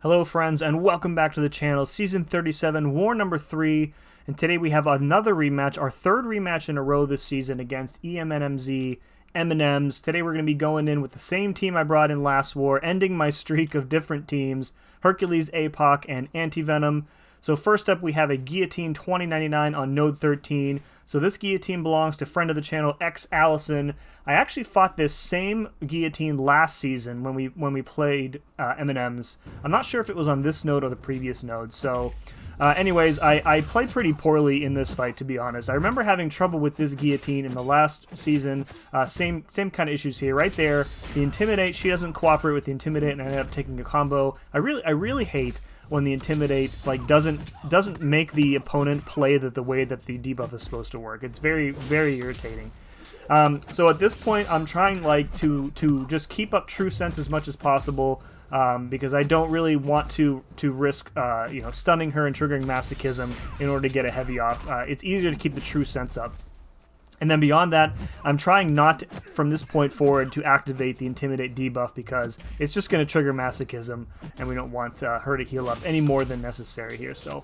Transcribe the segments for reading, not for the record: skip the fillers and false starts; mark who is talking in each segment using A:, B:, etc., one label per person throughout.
A: Hello friends and welcome back to the channel, Season 37, War number 3, and today we have another rematch, our third rematch in a row this season against EMNMZ M&Ms. Today we're going to be going in with the same team I brought in last war, ending my streak of different teams, Hercules, APOC, and Anti-Venom. So first up we have a Guillotine 2099 on Node 13. So this Guillotine belongs to friend of the channel, X Allison. I actually fought this same Guillotine last season when we played M&Ms. I'm not sure if it was on this node or the previous node. So anyways, I played pretty poorly in this fight, to be honest. I remember having trouble with this Guillotine in the last season. Same kind of issues here. Right there, the Intimidate, she doesn't cooperate with the Intimidate, and I ended up taking a combo. I really hate when the Intimidate doesn't make the opponent play the way that the debuff is supposed to work. It's very irritating. So at this point, I'm trying to just keep up True Sense as much as possible because I don't really want to risk stunning her and triggering Masochism in order to get a heavy off. It's easier to keep the True Sense up. And then beyond that, I'm trying not, from this point forward, to activate the Intimidate debuff because it's just going to trigger Masochism, and we don't want her to heal up any more than necessary here. So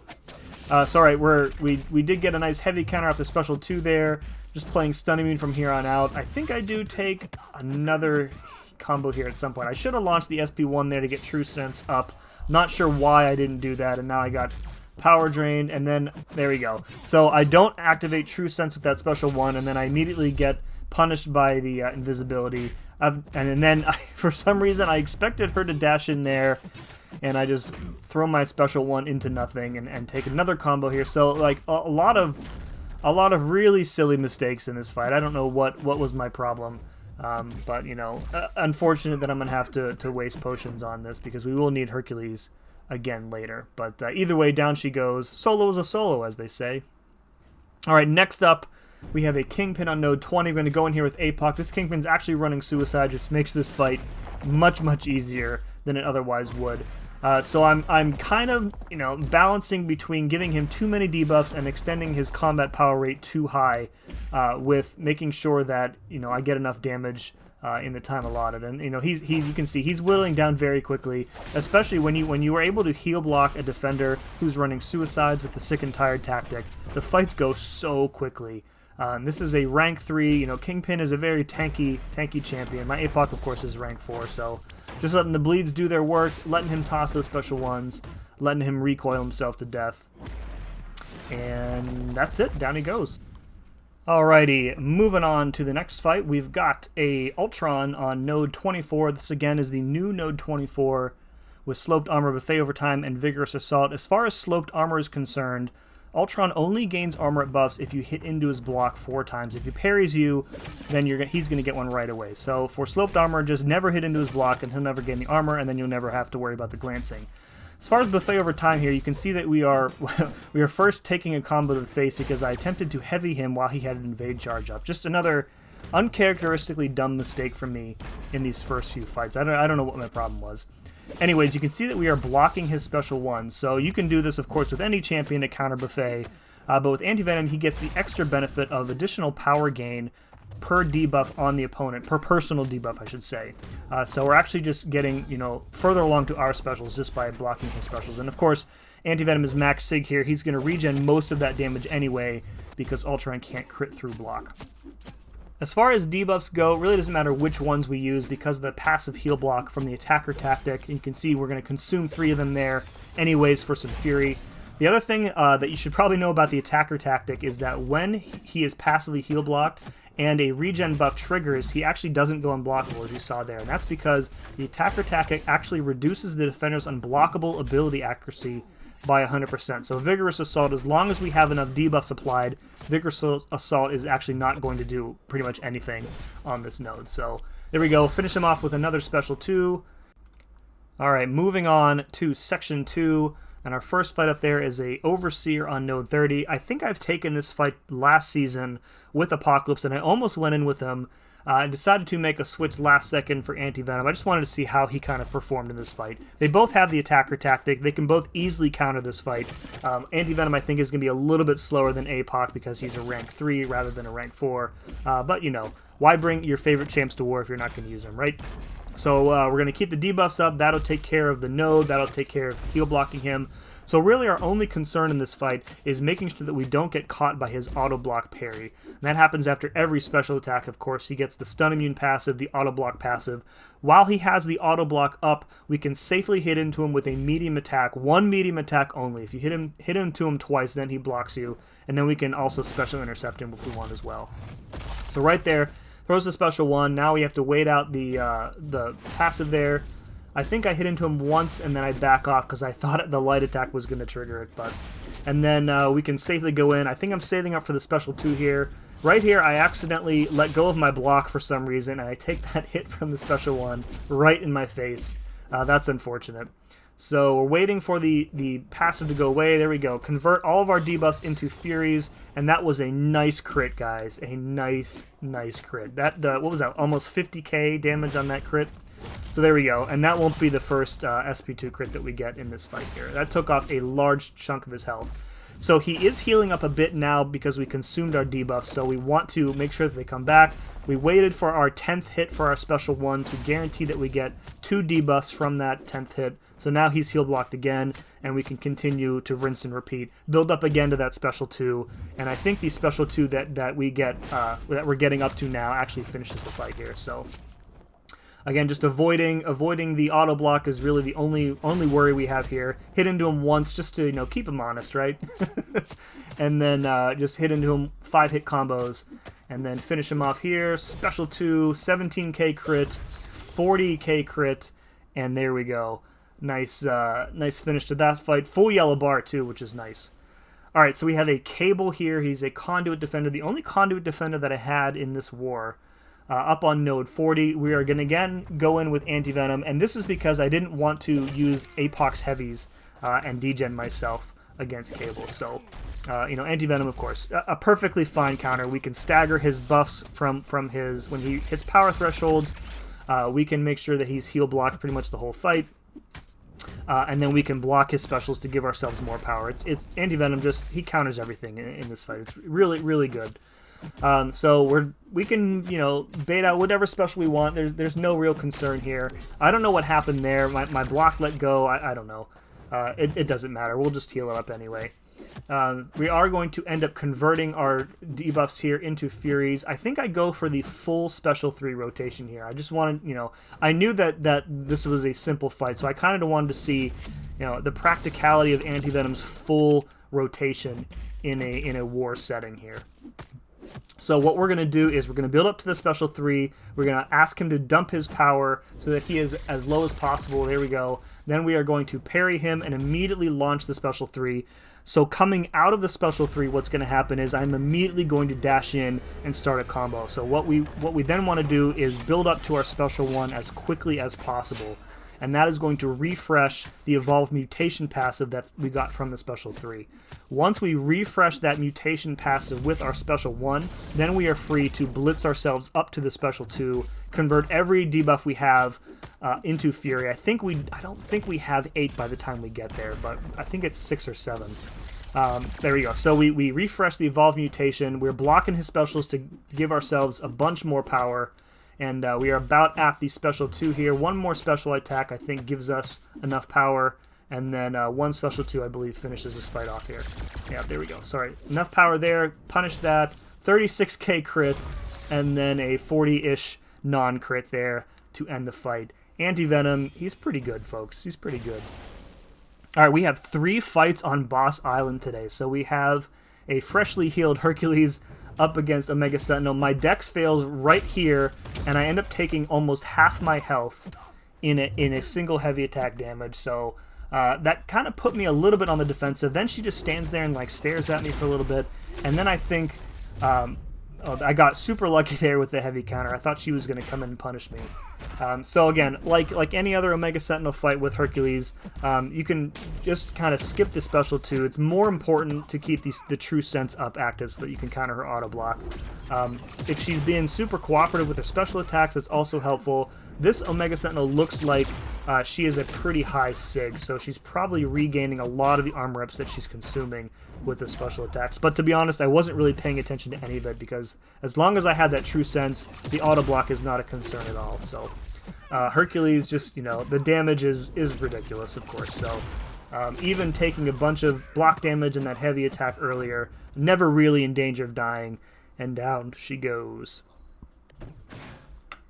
A: alright, we did get a nice heavy counter off the special 2 there. Just playing Stun Immune from here on out. I think I do take another combo here at some point. I should have launched the SP1 there to get True Sense up. Not sure why I didn't do that, and now I got Power Drained, and then there we go. So I don't activate True Sense with that special 1, and then I immediately get punished by the invisibility. And then for some reason I expected her to dash in there, and I just throw my special 1 into nothing and take another combo here. So like a lot of really silly mistakes in this fight. I don't know what was my problem. But you know, unfortunate that I'm gonna have to waste potions on this because we will need Hercules again later. But either way, down she goes. Solo is a solo, as they say. Alright, next up we have a Kingpin on node 20. We're going to go in here with APOC. This Kingpin's actually running Suicide, which makes this fight much easier than it otherwise would. So I'm kind of, balancing between giving him too many debuffs and extending his combat power rate too high, with making sure that, I get enough damage in the time allotted. And you can see he's whittling down very quickly, especially when you are able to heal block a defender who's running Suicides with the Sick and Tired tactic. The fights go so quickly. This is a rank 3. Kingpin is a very tanky champion. My APOC, of course, is rank 4. So just letting the bleeds do their work, letting him toss those special 1s, letting him recoil himself to death, and that's it. Down he goes. Alrighty, moving on to the next fight, we've got a ULTRON on node 24. This again is the new node 24 with sloped armor, buffet over time, and vigorous assault. As far as sloped armor is concerned, ULTRON only gains armor buffs if you hit into his block 4 times. If he parries you, then he's going to get one right away. So for sloped armor, just never hit into his block and he'll never get any armor, and then you'll never have to worry about the glancing. As far as buffet over time here, you can see that we are first taking a combo to the face because I attempted to heavy him while he had an invade charge up. Just another uncharacteristically dumb mistake from me in these first few fights. I don't know what my problem was. Anyways, you can see that we are blocking his special 1. So you can do this, of course, with any champion to counter buffet. But with Anti-Venom, he gets the extra benefit of additional power gain per debuff on the opponent, per personal debuff, I should say. So we're actually just getting, further along to our specials just by blocking his specials. And of course, Anti-Venom is max sig here. He's going to regen most of that damage anyway because ULTRON can't crit through block. As far as debuffs go, it really doesn't matter which ones we use because of the passive heal block from the attacker tactic. You can see we're going to consume 3 of them there anyways for some fury. The other thing that you should probably know about the attacker tactic is that when he is passively heal blocked and a regen buff triggers, he actually doesn't go unblockable, as you saw there. And that's because the attacker tactic actually reduces the defender's unblockable ability accuracy by 100%. So Vigorous Assault, as long as we have enough debuffs applied, Vigorous Assault is actually not going to do pretty much anything on this node. So there we go, finish him off with another special 2. Alright, moving on to section 2. And our first fight up there is a Overseer on node 30. I think I've taken this fight last season with Apocalypse, and I almost went in with him. I decided to make a switch last second for Anti-Venom. I just wanted to see how he kind of performed in this fight. They both have the attacker tactic. They can both easily counter this fight. Anti-Venom, I think, is going to be a little bit slower than APOC because he's a rank 3 rather than a rank 4. But, why bring your favorite champs to war if you're not going to use them, right? So we're going to keep the debuffs up. That'll take care of the node. That'll take care of heal blocking him. So really our only concern in this fight is making sure that we don't get caught by his auto block parry. And that happens after every special attack, of course. He gets the stun immune passive, the auto block passive. While he has the auto block up, we can safely hit into him with a medium attack. One medium attack only. If you hit into him twice, then he blocks you. And then we can also special intercept him if we want as well. So right there, throws the special one. Now we have to wait out the passive there. I think I hit into him once and then I back off because I thought the light attack was going to trigger it. And then we can safely go in. I think I'm saving up for the special 2 here. Right here, I accidentally let go of my block for some reason, and I take that hit from the special 1 right in my face. That's unfortunate. So we're waiting for the passive to go away. There we go. Convert all of our debuffs into Furies, and that was a nice crit, guys. A nice crit. That what was that? Almost 50k damage on that crit. So there we go, and that won't be the first SP2 crit that we get in this fight here. That took off a large chunk of his health. So he is healing up a bit now because we consumed our debuffs, so we want to make sure that they come back. We waited for our 10th hit for our special 1 to guarantee that we get 2 debuffs from that 10th hit. So now he's heal blocked again, and we can continue to rinse and repeat. Build up again to that special 2, and I think the special 2 that we get, that we're getting up to now actually finishes the fight here, so... Again, just avoiding the auto block is really the only worry we have here. Hit into him once just to keep him honest, right? And then just hit into him 5-hit combos, and then finish him off here. Special 2, 17k crit, 40k crit, and there we go. Nice finish to that fight. Full yellow bar too, which is nice. All right, so we have a Cable here. He's a conduit defender, the only conduit defender that I had in this war. Up on node 40, we are going to again go in with Anti-Venom, and this is because I didn't want to use Apox Heavies and degen myself against Cable. So, Anti-Venom, of course, a perfectly fine counter. We can stagger his buffs from his, when he hits power thresholds, we can make sure that he's heal blocked pretty much the whole fight. And then we can block his specials to give ourselves more power. It's Anti-Venom, just, he counters everything in this fight. It's really, really good. So we can bait out whatever special we want. There's no real concern here. I don't know what happened there. My block let go. I don't know. It doesn't matter. We'll just heal it up anyway. We are going to end up converting our debuffs here into Furies. I think I go for the full special 3 rotation here. I just wanted, I knew that this was a simple fight, so I kind of wanted to see, the practicality of Anti-Venom's full rotation in a war setting here. So what we're going to do is we're going to build up to the special 3. We're going to ask him to dump his power so that he is as low as possible. There we go. Then we are going to parry him and immediately launch the special 3. So coming out of the special 3, what's going to happen is I'm immediately going to dash in and start a combo. So what we then want to do is build up to our special 1 as quickly as possible. And that is going to refresh the Evolved Mutation passive that we got from the special 3. Once we refresh that mutation passive with our special 1, then we are free to blitz ourselves up to the special 2, convert every debuff we have into Fury. I don't think we have 8 by the time we get there, but I think it's 6 or 7. There we go. So we refresh the Evolved Mutation. We're blocking his specials to give ourselves a bunch more power. And we are about at the special 2 here. One more special attack, I think, gives us enough power. And then one special 2, I believe, finishes this fight off here. Yeah, there we go. Sorry. Enough power there. Punish that. 36k crit. And then a 40-ish non-crit there to end the fight. Anti-Venom, he's pretty good, folks. He's pretty good. All right, we have 3 fights on Boss Island today. So we have a freshly healed Hercules up against Omega Sentinel. My dex fails right here, and I end up taking almost half my health in a single heavy attack damage. So that kind of put me a little bit on the defensive. Then she just stands there and stares at me for a little bit, and then I think I got super lucky there with the heavy counter. I thought she was going to come in and punish me. So again, like any other Omega Sentinel fight with Hercules, you can just kind of skip the special 2. It's more important to keep the True Sense up active so that you can counter her auto block. If she's being super cooperative with her special attacks, that's also helpful. This Omega Sentinel looks like she is a pretty high sig, so she's probably regaining a lot of the armor reps that she's consuming with the special attacks. But to be honest, I wasn't really paying attention to any of it because as long as I had that True Sense, the auto block is not a concern at all. So Hercules just, the damage is ridiculous, of course. So even taking a bunch of block damage and that heavy attack earlier, never really in danger of dying, and down she goes.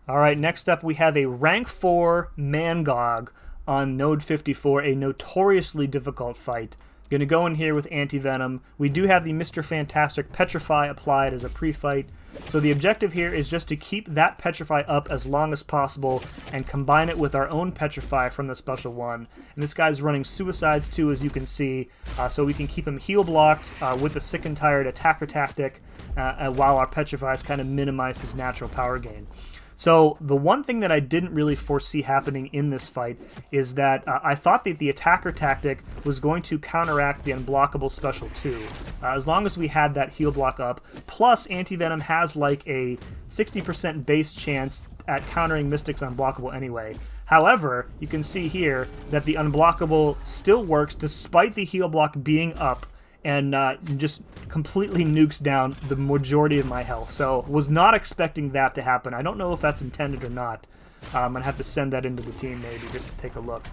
A: Alright, next up we have a rank 4 Mangog on node 54, a notoriously difficult fight. Going to go in here with Anti-Venom. We do have the Mr. Fantastic Petrify applied as a pre-fight. So the objective here is just to keep that Petrify up as long as possible and combine it with our own Petrify from the special one. And this guy's running Suicides too, as you can see, so we can keep him heal blocked with a Sick and Tired attacker tactic while our Petrifys kind of minimize his natural power gain. So the one thing that I didn't really foresee happening in this fight is that I thought that the attacker tactic was going to counteract the unblockable special 2. As long as we had that heal block up, plus Anti-Venom has like a 60% base chance at countering Mystic's unblockable anyway. However, you can see here that the unblockable still works despite the heal block being up, and just completely nukes down the majority of my health. So was not expecting that to happen. I don't know if that's intended or not. I'm going to have to send that into the team maybe just to take a look.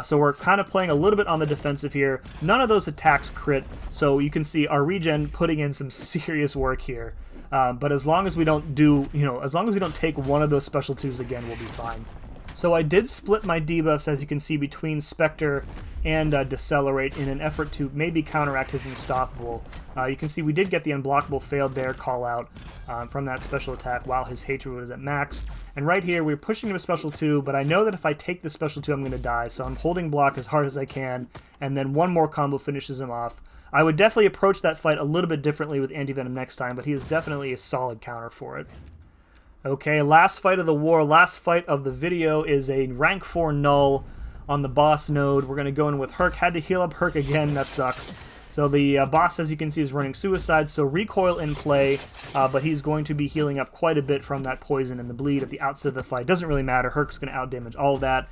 A: So we're kind of playing a little bit on the defensive here. None of those attacks crit, so you can see our regen putting in some serious work here. But as long as we don't do, as long as we don't take one of those special 2s again, we'll be fine. So I did split my debuffs, as you can see, between Spectre and Decelerate in an effort to maybe counteract his Unstoppable. You can see we did get the unblockable failed there call out from that special attack while his Hatred was at max. And right here, we're pushing him a special 2, but I know that if I take the special 2, I'm going to die, so I'm holding block as hard as I can, and then one more combo finishes him off. I would definitely approach that fight a little bit differently with Anti-Venom next time, but he is definitely a solid counter for it. Okay, last fight of the war, last fight of the video is a rank 4 Null on the boss node. We're going to go in with Herc. Had to heal up Herc again, that sucks. So the boss, as you can see, is running Suicide, so recoil in play, but he's going to be healing up quite a bit from that poison and the bleed at the outset of the fight. Doesn't really matter, Herc's going to outdamage all of that.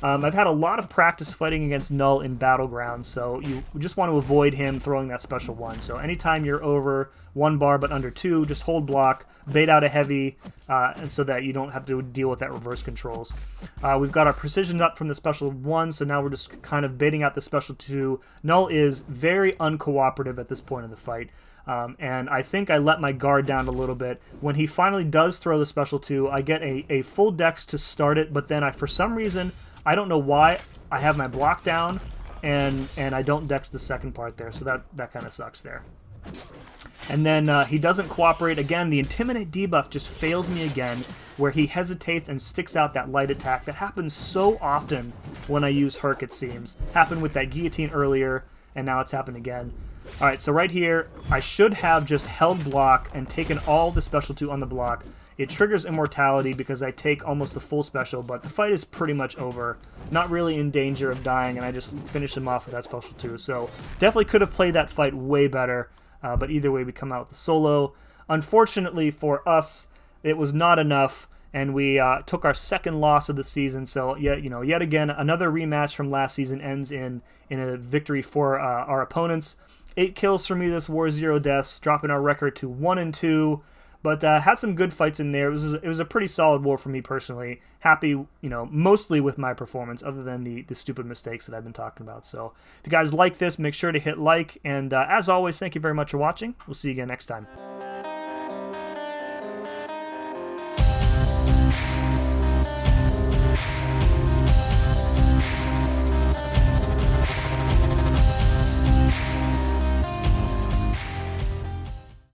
A: I've had a lot of practice fighting against Null in Battlegrounds, so you just want to avoid him throwing that special 1. So anytime you're over 1 bar but under 2, just hold block, bait out a heavy, and so that you don't have to deal with that reverse controls. We've got our precision up from the special 1, so now we're just kind of baiting out the special 2. Null is very uncooperative at this point in the fight. And I think I let my guard down a little bit. When he finally does throw the special 2, I get a full dex to start it, but then for some reason, I don't know why, I have my block down, and I don't dex the second part there, so that kind of sucks there. And then he doesn't cooperate. Again, the Intimidate debuff just fails me again, where he hesitates and sticks out that light attack. That happens so often when I use Herc, it seems. Happened with that Guillotine earlier, and now it's happened again. Alright, so right here, I should have just held block and taken all the special 2 on the block. It triggers Immortality because I take almost the full special, but the fight is pretty much over. Not really in danger of dying, and I just finish him off with that special 2. So definitely could have played that fight way better, but either way we come out with the solo. Unfortunately for us, it was not enough, and we took our second loss of the season. So yet again, another rematch from last season ends in a victory for our opponents. 8 kills for me this war, 0 deaths, dropping our record to 1-2. But had some good fights in there. It was a pretty solid war for me personally. Happy, mostly with my performance, other than the stupid mistakes that I've been talking about. So if you guys like this, make sure to hit like. And as always, thank you very much for watching. We'll see you again next time.